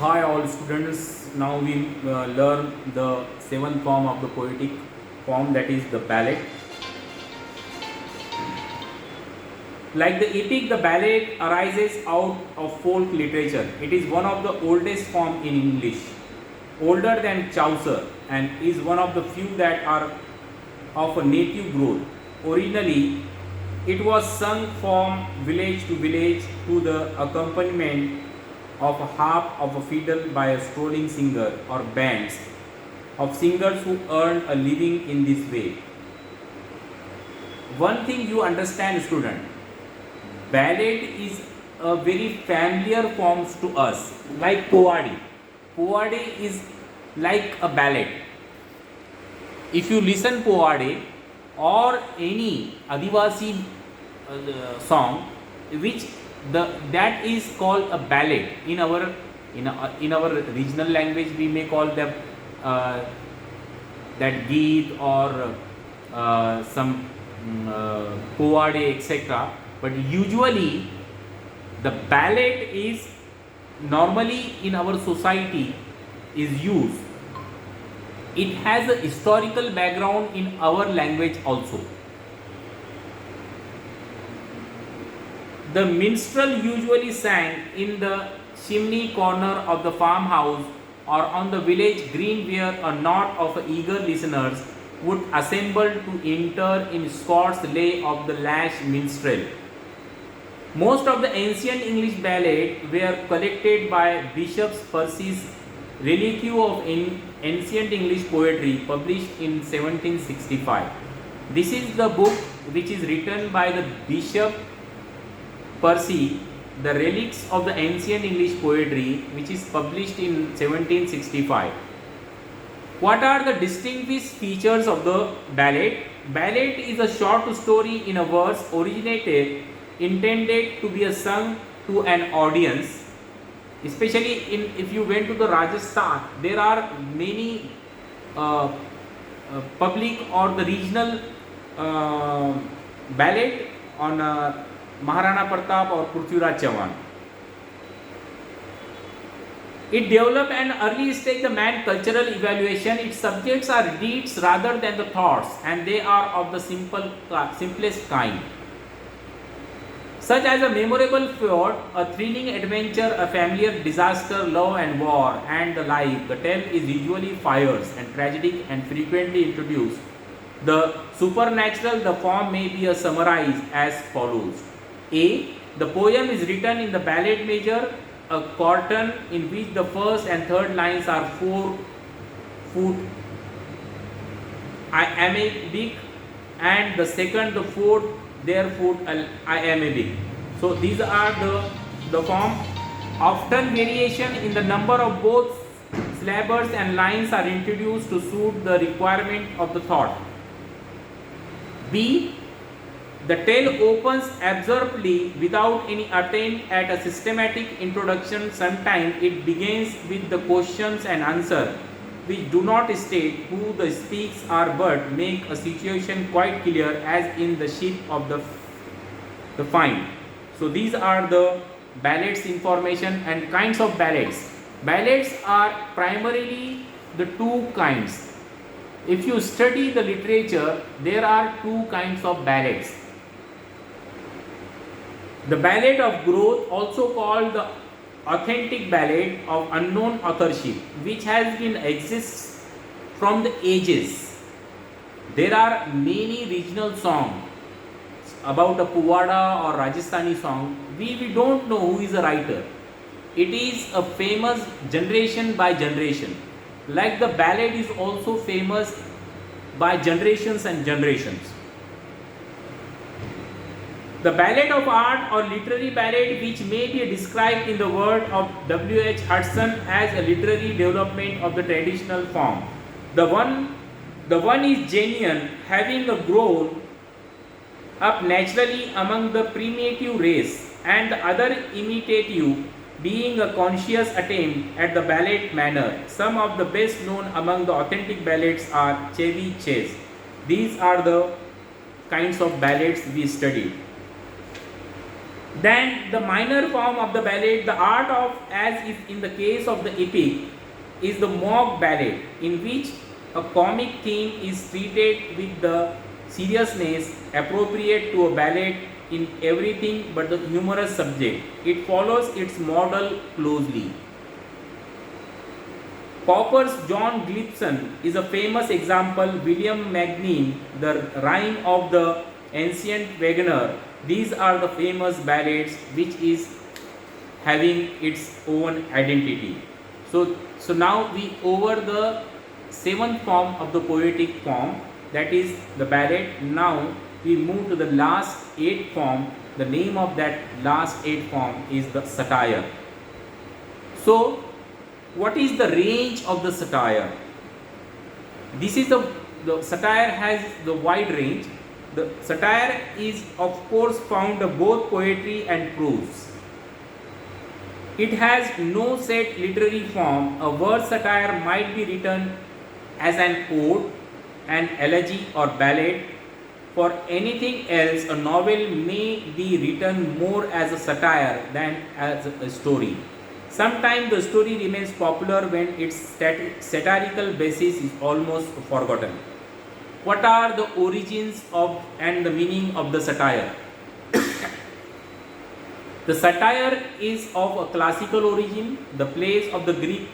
Hi all students, now we learn the seventh form of the poetic form, that is the ballad. Like the epic, the ballad arises out of folk literature. It is one of the oldest form in English, older than Chaucer, and is one of the few that are of a native growth. Originally, it was sung from village to village to the accompaniment of a harp of a fiddle by a strolling singer or bands of singers who earned a living in this way. One thing you understand, student, ballad is a very familiar forms to us, like poetry. Poetry is like a ballad. If you listen poetry or any Adivasi song, which that is called a ballad in our regional language, we may call them that geet or some poetry, etc. But usually the ballad is normally in our society is used. It has a historical background in our language also. The minstrel usually sang in the chimney corner of the farmhouse or on the village green, where a knot of eager listeners would assemble to enter in Scott's lay of the lash minstrel. Most of the ancient English ballads were collected by Bishop Percy's Reliquary of Ancient English Poetry, published in 1765. This is the book which is written by the Bishop Percy, the Relics of the Ancient English Poetry, which is published in 1765. What are the distinguished features of the ballad? Ballad is a short story in a verse, intended to be sung to an audience. Especially if you went to the Rajasthan, there are many public or the regional ballad on Maharana Pratap or Prithviraj Chauhan. It developed an early stage the man cultural evaluation. Its subjects are deeds rather than the thoughts, and they are of the simplest kind, such as a memorable feud, a thrilling adventure, a familiar disaster, love and war, and the like. The tale is usually fierce and tragic and frequently introduced the supernatural. The form may be summarized as follows. A. The poem is written in the ballad measure, a quartan, in which the first and third lines are 4 foot iambic, and the second, the fourth, therefore iambic. So these are the form. Often variation in the number of both syllables and lines are introduced to suit the requirement of the thought. B. The tale opens abruptly without any attempt at a systematic introduction. Sometimes it begins with the questions and answer, which do not state who the speaks are, but make a situation quite clear, as in the sheep of the find. So these are the ballads information and kinds of ballads. Ballads are primarily the two kinds. If you study the literature, there are two kinds of ballads. The ballad of growth, also called the authentic ballad of unknown authorship, which has been exists from the ages. There are many regional songs about a Puwada or Rajasthani song. We don't know who is the writer. It is a famous generation by generation. Like the ballad is also famous by generations and generations. The ballad of art or literary ballad, which may be described in the word of W. H. Hudson as a literary development of the traditional form. The one is genuine, having grown up naturally among the primitive race, and the other imitative, being a conscious attempt at the ballad manner. Some of the best known among the authentic ballads are Chevy Chase. These are the kinds of ballads we studied. Then the minor form of the ballad, the art of, as is in the case of the epic, is the mock ballad, in which a comic theme is treated with the seriousness appropriate to a ballad in everything but the humorous subject. It follows its model closely. Popper's John Gibson is a famous example. William Magnin, the rhyme of the ancient wagoner. These are the famous ballads which is having its own identity. So now we over the seventh form of the poetic form, that is the ballad. Now we move to the last eighth form. The name of that last eighth form is the satire. So what is the range of the satire? This is the satire has the wide range. The satire is of course found both poetry and prose. It has no set literary form. A verse satire might be written as an ode, an elegy or ballad. For anything else, a novel may be written more as a satire than as a story. Sometimes the story remains popular when its satirical basis is almost forgotten. What are the origins of and the meaning of the satire? The satire is of a classical origin. The plays of the Greek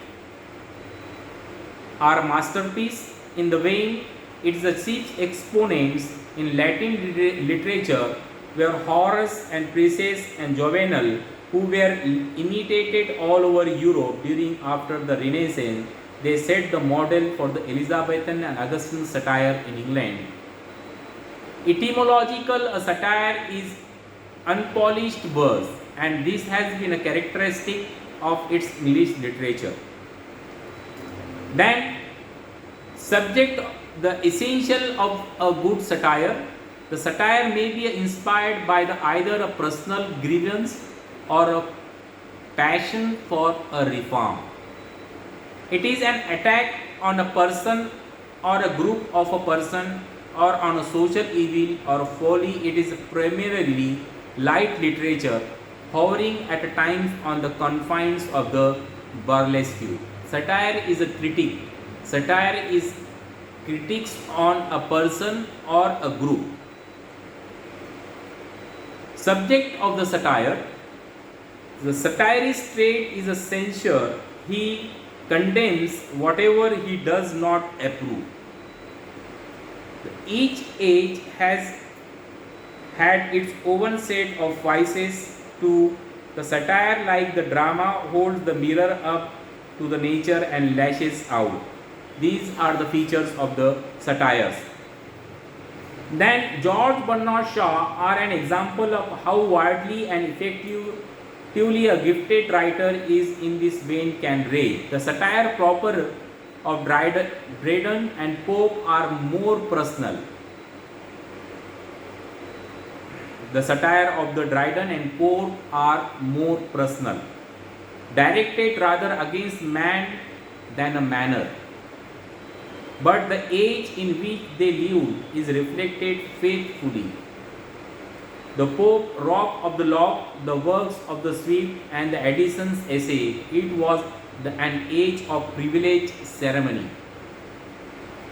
are masterpieces in the vein. It is the chief exponents in Latin literature were Horace and Prices and Juvenal, who were imitated all over Europe during after the Renaissance. They set the model for the Elizabethan and Augustan satire in England. Etymological, a satire is unpolished verse, and this has been a characteristic of its English literature. Then, subject, the essential of a good satire. The satire may be inspired by either a personal grievance or a passion for a reform. It is an attack on a person or a group of a person or on a social evil or folly. It is primarily light literature, hovering at times on the confines of the burlesque. Satire is a critique. Satire is critiques on a person or a group. Subject of the satire. The satirist's trait is a censure. He condemns whatever he does not approve. Each age has had its own set of vices to the satire, like the drama holds the mirror up to the nature and lashes out. These are the features of the satires. Then George Bernard Shaw are an example of how widely and effectively a gifted writer is in this vein can rage. The satire proper of Dryden and Pope are more personal. The satire of the Dryden and Pope are more personal, directed rather against man than a manner. But the age in which they lived is reflected faithfully. The Pope robbed of the lock, the works of the Swift, and the Addison's essay. It was an age of privileged ceremony,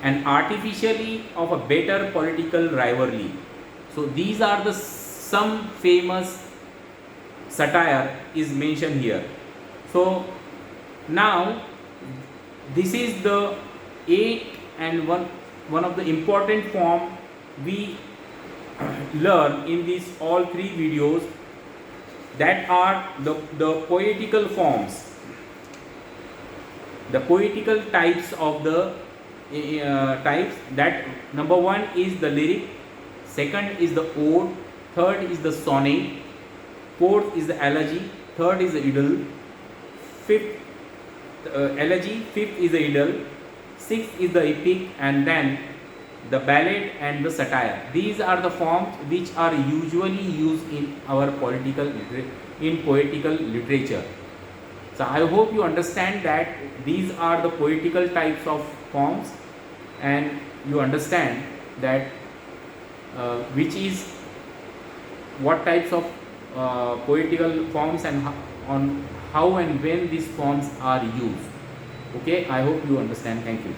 and artificially of a better political rivalry. So these are the some famous satire is mentioned here. So now this is the eight and one of the important form we learn in these all three videos, that are the poetical forms, the poetical types of the types. That number one is the lyric, second is the ode, third is the sonnet, fourth is the elegy, third is the idyll, fifth elegy, fifth is the idyll, sixth is the epic, and then the ballad and the satire. These are the forms which are usually used in our poetical literature. So I hope you understand that these are the poetical types of forms, and you understand that which is what types of poetical forms and on how and when these forms are used. Okay, I hope you understand. Thank you.